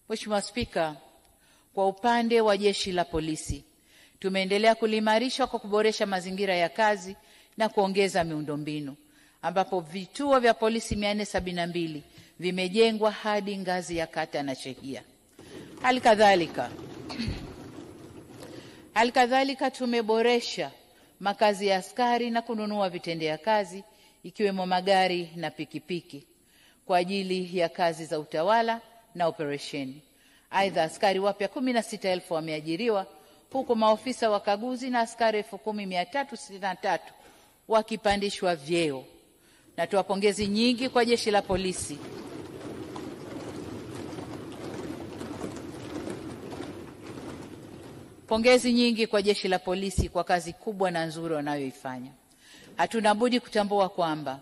Mheshimiwa Spika, kwa upande wa Jeshi la Polisi, tumeendelea kuliimarisha kwa kuboresha mazingira ya kazi na kuongeza miundombinu, ambapo vituo vya polisi 472 vimejengwa hadi ngazi ya kata na shehia. Halikadhalika tumeboresha makazi ya askari na kununua vitendea kazi ikiwemo magari na pikipiki kwa ajili ya kazi za utawala na operesheni. Aidha, askari wapya 16,000 wameajiriwa, huku maofisa wakaguzi na askari 10,363 wakipandishwa vyeo. Natoa pongezi nyingi kwa Jeshi la Polisi kwa kazi kubwa na nzuri wanayoifanya. Hatuna budi kutambua kwamba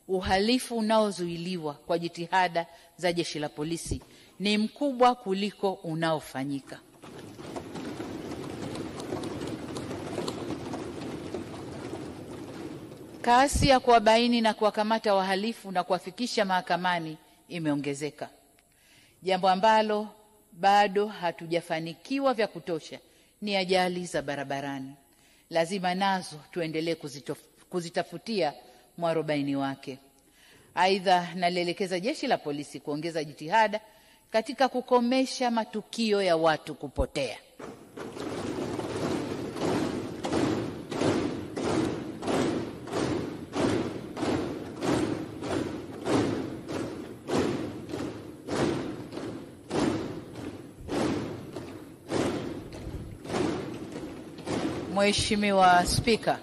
uhalifu unaozuiliwa kwa jitihada za Jeshi la Polisi ni mkubwa kuliko unaofanyika. Kasi ya kuwabaini na kuwakamata wahalifu na kuwafikisha mahakamani imeongezeka, jambo ambalo bado hatujafanikiwa vya kutosha ni ajali za barabarani. Lazima nazo tuendelee kuzitafutia mwarobaini wake. Aidha, nalielekeza Jeshi la Polisi kuongeza jitihada katika kukomesha matukio ya watu kupotea. Mheshimiwa Spika,